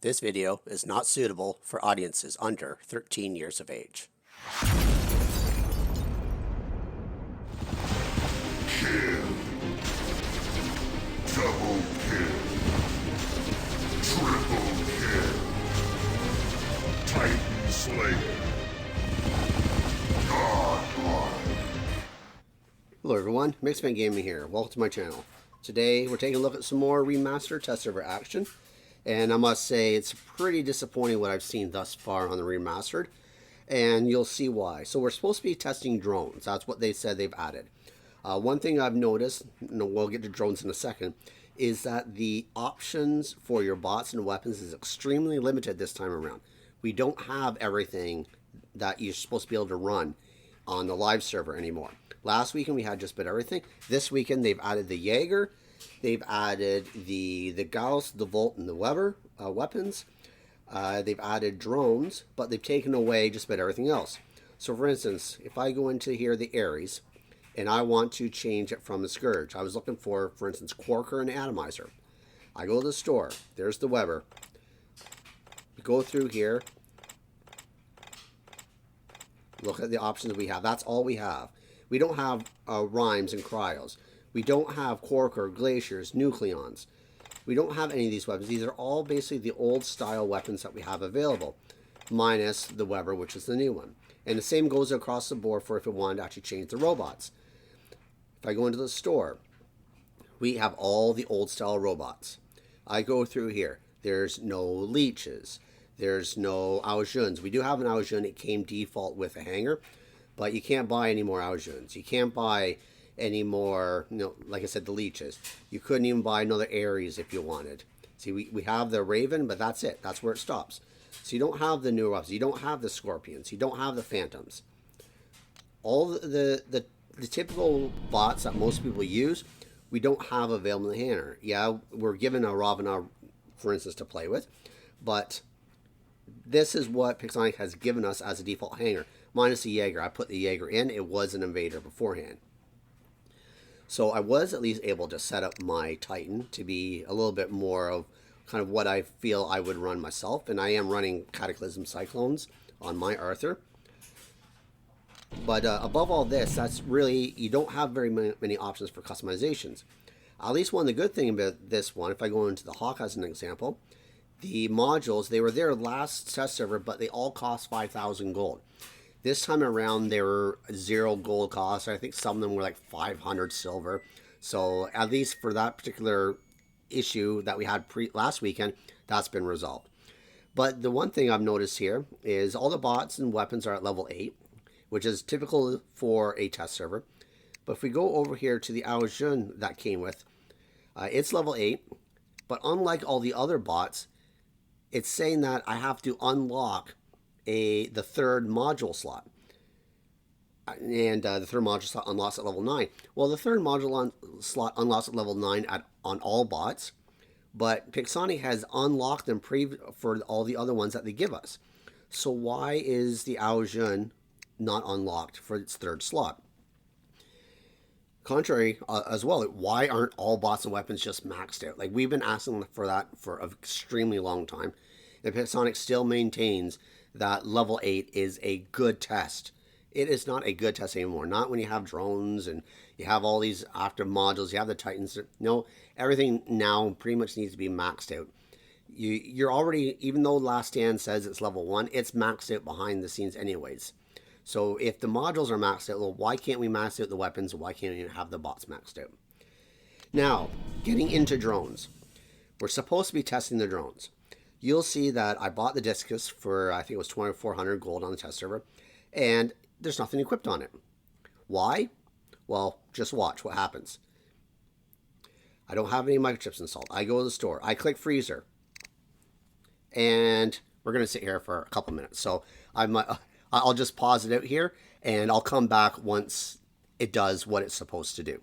This video is not suitable for audiences under 13 years of age. Kill. Double kill. Triple kill. Titan Slayer. Godlike. Hello everyone, Mixfant Gaming here. Welcome to my channel. Today we're taking a look at some more remastered test server action. And I must say it's pretty disappointing what I've seen thus far on the remastered. And you'll see why. So we're supposed to be testing drones. That's what they said they've added. One thing I've noticed, we'll get to drones in a second, is that the options for your bots and weapons is extremely limited this time around. We don't have everything that you're supposed to be able to run on the live server anymore. Last weekend we had just about everything. This weekend they've added the Jaeger. They've added the Gauss, the Volt, and the Weber weapons. They've added drones, but they've taken away just about everything else. So for instance, if I go into here, the Ares, and I want to change it from the Scourge. I was looking for instance, Quarker and Atomizer. I go to the store. There's the Weber. Go through here. Look at the options we have. That's all we have. We don't have Rhymes and Cryos. We don't have Quarker, Glaciers, Nucleons. We don't have any of these weapons. These are all basically the old style weapons that we have available, minus the Weber, which is the new one. And the same goes across the board for if it wanted to actually change the robots. If I go into the store, we have all the old style robots. I go through here. There's no leeches. There's no Aojuns. We do have an Aojun. It came default with a hanger, but you can't buy any more Aojuns. You can't buy any more, like I said, the leeches. You couldn't even buy another Ares if you wanted. See, we have the Raven, but that's it. That's where it stops. So you don't have the newer weapons. You don't have the Scorpions. You don't have the Phantoms. All the typical bots that most people use, we don't have available in the hanger. Yeah, we're given a Ravana, for instance, to play with, but this is what Pixonic has given us as a default hanger, minus the Jaeger. I put the Jaeger in. It was an Invader beforehand. So I was at least able to set up my Titan to be a little bit more of kind of what I feel I would run myself. And I am running Cataclysm Cyclones on my Arthur. But above all this, that's really, you don't have very many options for customizations. At least one of the good things about this one, if I go into the Hawk as an example, the modules, they were there last test server, but they all cost 5,000 gold. This time around, they were 0 gold cost. I think some of them were like 500 silver. So at least for that particular issue that we had last weekend, that's been resolved. But the one thing I've noticed here is all the bots and weapons are at level 8, which is typical for a test server. But if we go over here to the Aojun that came with, it's level 8. But unlike all the other bots, it's saying that I have to unlock the third module slot. And the third module slot unlocks at level 9. Well, the third module slot unlocks at level 9 on all bots, but Pixonic has unlocked them for all the other ones that they give us. So why is the Aojun not unlocked for its third slot? Contrary as well, why aren't all bots and weapons just maxed out? Like, we've been asking for that for an extremely long time. And Pixonic still maintains that level 8 is a good test. It is not a good test anymore. Not when you have drones and you have all these active modules, you have the Titans. No, everything now pretty much needs to be maxed out. You're already, even though Last Stand says it's level 1, it's maxed out behind the scenes anyways. So if the modules are maxed out, well, why can't we max out the weapons? Why can't we have the bots maxed out? Now, getting into drones. We're supposed to be testing the drones. You'll see that I bought the Discus for, I think it was 2,400 gold on the test server, and there's nothing equipped on it. Why? Well, just watch what happens. I don't have any microchips installed. I go to the store. I click freezer, and we're going to sit here for a couple minutes. So I'll just pause it out here, and I'll come back once it does what it's supposed to do.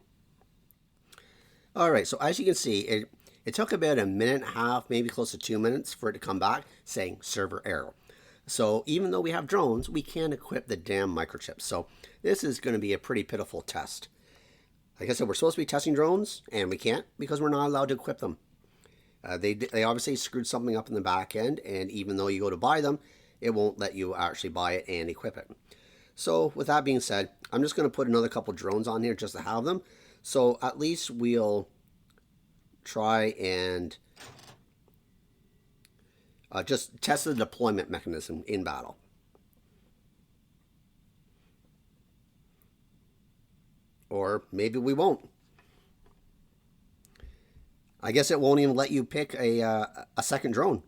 All right, so as you can see, it took about a minute and a half, maybe close to 2 minutes for it to come back saying server error. So even though we have drones, we can't equip the damn microchips. So this is going to be a pretty pitiful test. Like I said, we're supposed to be testing drones, and we can't because we're not allowed to equip them. They obviously screwed something up in the back end, and even though you go to buy them, it won't let you actually buy it and equip it. So with that being said, I'm just going to put another couple drones on here just to have them. So at least we'll try and just test the deployment mechanism in battle. Or maybe we won't. I guess it won't even let you pick a second drone.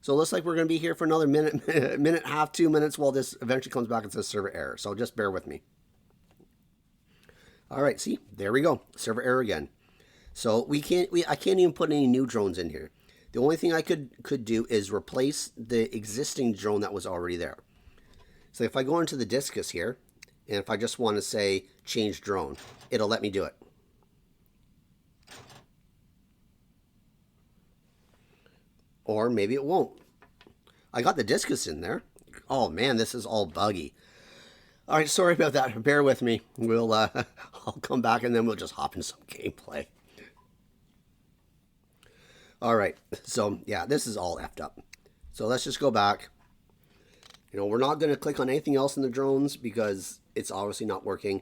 So it looks like we're going to be here for another minute, half, 2 minutes while this eventually comes back and says server error. So just bear with me. All right, see, there we go. Server error again. So I can't even put any new drones in here. The only thing I could do is replace the existing drone that was already there. So if I go into the discus here, and if I just want to say change drone, it'll let me do it. Or maybe it won't. I got the discus in there. Oh man, this is all buggy. All right, sorry about that. Bear with me. We'll I'll come back and then we'll just hop into some gameplay. All right, so yeah, this is all effed up. So let's just go back. You know, we're not going to click on anything else in the drones because it's obviously not working.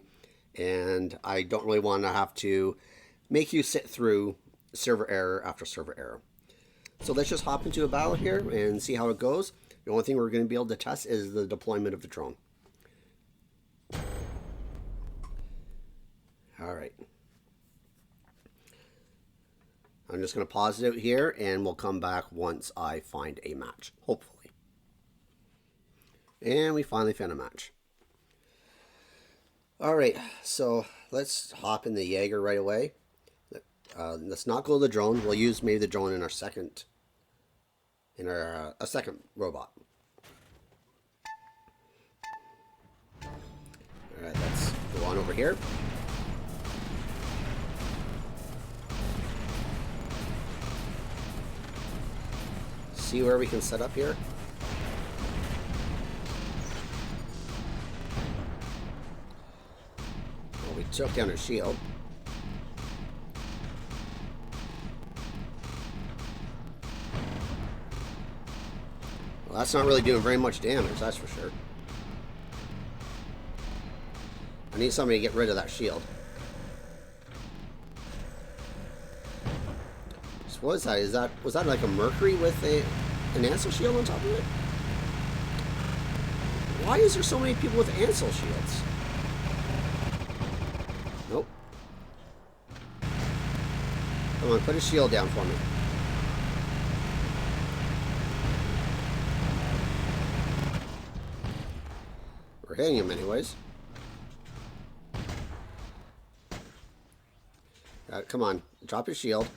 And I don't really want to have to make you sit through server error after server error. So let's just hop into a battle here and see how it goes. The only thing we're going to be able to test is the deployment of the drone. All right. I'm just going to pause it out here and we'll come back once I find a match, hopefully. And we finally found a match. All right, so let's hop in the Jaeger right away. Let's not go to the drone. We'll use maybe the drone in our second, a second robot. All right, let's go on over here. See where we can set up here. Well, we took down a shield. Well, that's not really doing very much damage, that's for sure. I need somebody to get rid of that shield. So what is that? Was that like a Mercury with an Ansel shield on top of it? Why is there so many people with Ansel shields? Nope. Come on, put a shield down for me. We're hitting him anyways. Come on, drop your shield.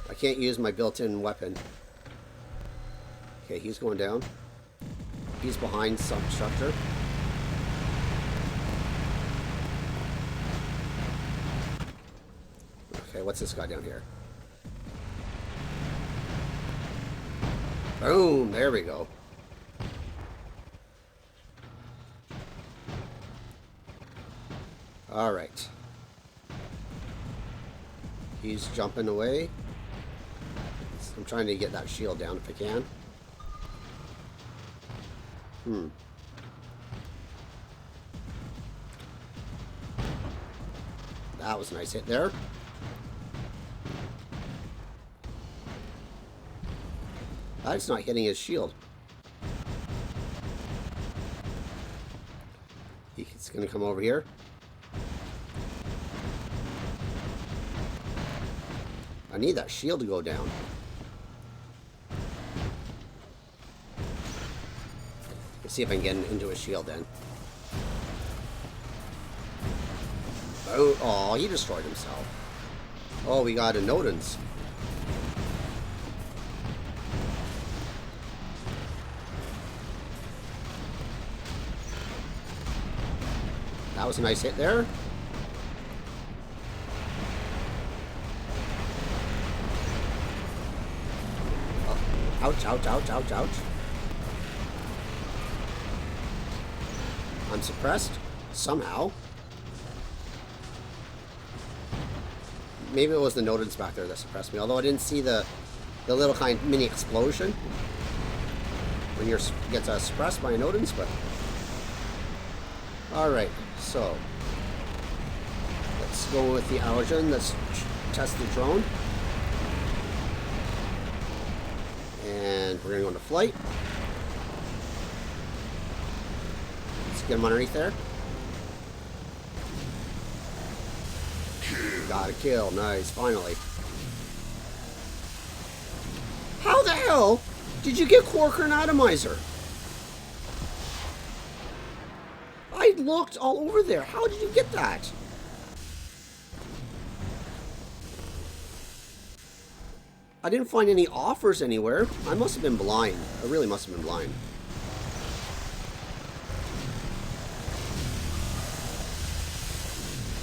I can't use my built-in weapon. Okay, he's going down. He's behind some structure. Okay, what's this guy down here? Boom, there we go. All right. He's jumping away. I'm trying to get that shield down if I can. That was a nice hit there. That's not hitting his shield. He's going to come over here. I need that shield to go down. Let's see if I can get into a shield then. Oh, he destroyed himself. Oh, we got a Nodens. That was a nice hit there. Oh, ouch, ouch, ouch, ouch, ouch. I'm suppressed somehow. Maybe it was the Nodens back there that suppressed me, although I didn't see the the little kind of mini explosion when you're gets suppressed by an Odin's, but all right, so let's go with the Algen. Let's test the drone, and we're gonna go into flight. Let's get him underneath there. Got a kill, nice, finally. How the hell did you get Quarker and Atomizer? I looked all over there. How did you get that? I didn't find any offers anywhere. I must have been blind. I really must have been blind.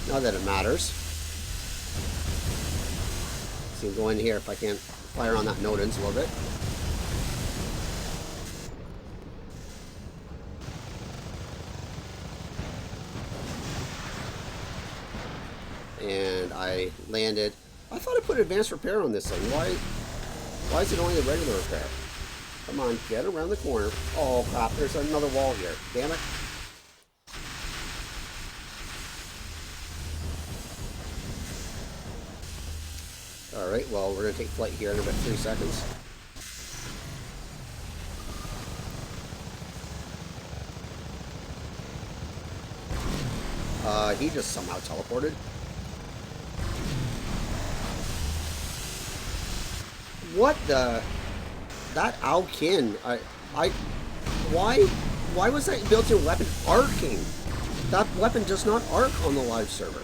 Not that it matters. So go in here if I can't fire on that Nodens a little bit. And I landed. I thought I put advanced repair on this thing. Why is it only the regular repair? Come on, get around the corner. Oh crap, there's another wall here. Damn it. Alright, well, we're going to take flight here in about 3 seconds. He just somehow teleported. What the... That Alkin, why was that built-in weapon arcing? That weapon does not arc on the live server.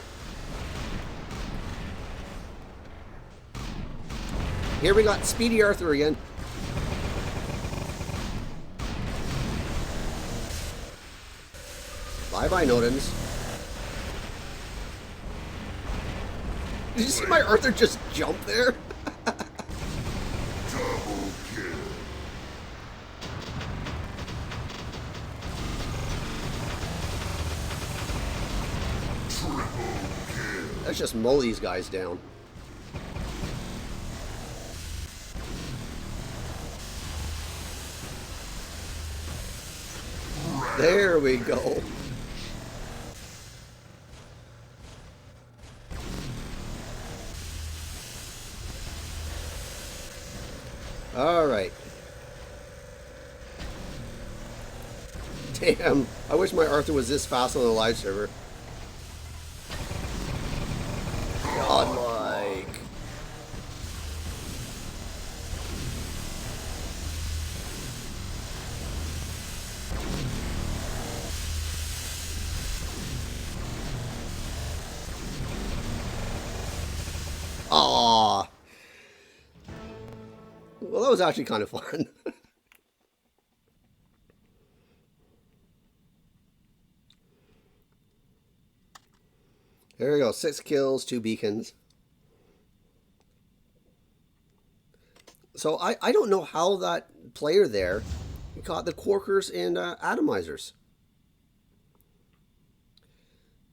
Here we got Speedy Arthur again. Bye-bye, Nodens. Did you see my Arthur just jump there? Double kill. Triple kill. Let's just mow these guys down. There we go. All right. Damn, I wish my Arthur was this fast on the live server. Godlike. Aww. Well, that was actually kind of fun. There we go. 6 kills, 2 beacons. So I don't know how that player there got the Quarkers and Atomizers.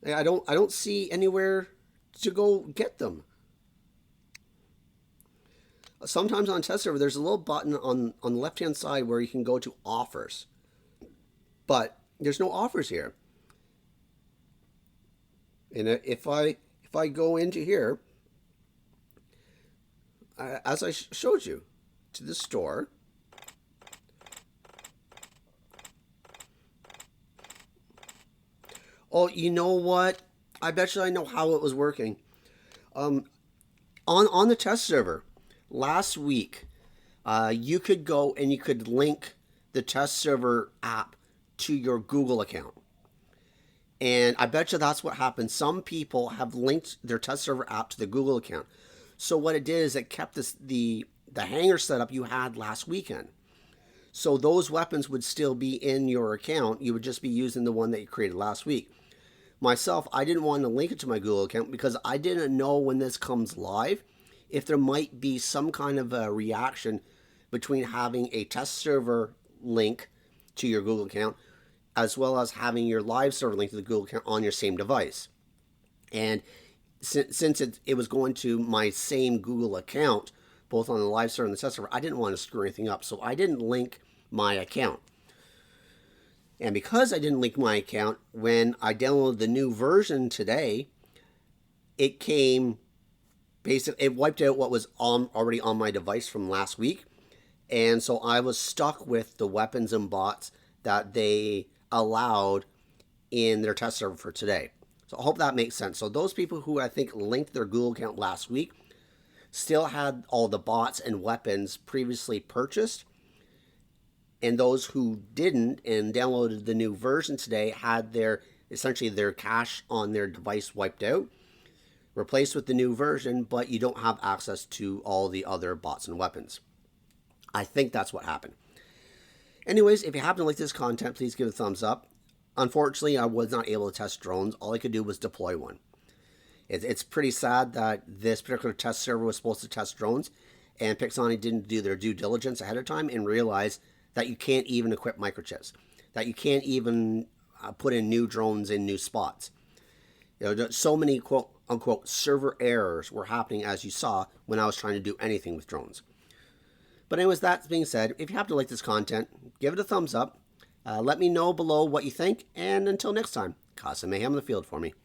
I don't see anywhere to go get them. Sometimes on test server, there's a little button on the left-hand side where you can go to offers. But there's no offers here. And if I go into here, as I showed you, to the store, oh, you know what? I bet you I know how it was working. On the test server last week, you could go and you could link the test server app to your Google account. And I bet you that's what happened. Some people have linked their test server app to the Google account. So what it did is it kept the hanger setup you had last weekend. So those weapons would still be in your account. You would just be using the one that you created last week. Myself, I didn't want to link it to my Google account because I didn't know when this comes live if there might be some kind of a reaction between having a test server link to your Google account as well as having your live server link to the Google account on your same device. And since it was going to my same Google account, both on the live server and the test server, I didn't want to screw anything up, so I didn't link my account. And because I didn't link my account, when I downloaded the new version today, it came, basically, it wiped out what was already on my device from last week. And so I was stuck with the weapons and bots that they allowed in their test server for today. So I hope that makes sense. So those people who I think linked their Google account last week still had all the bots and weapons previously purchased. And those who didn't and downloaded the new version today had essentially their cache on their device wiped out, replaced with the new version, but you don't have access to all the other bots and weapons. I think that's what happened. Anyways, if you happen to like this content, please give it a thumbs up. Unfortunately, I was not able to test drones. All I could do was deploy one. It's pretty sad that this particular test server was supposed to test drones, and Pixonic didn't do their due diligence ahead of time and realize that you can't even equip microchips, that you can't even put in new drones in new spots. So many quote-unquote server errors were happening, as you saw, when I was trying to do anything with drones. But anyways, that being said, if you happen to like this content, give it a thumbs up. Let me know below what you think, and until next time, cause some mayhem in the field for me.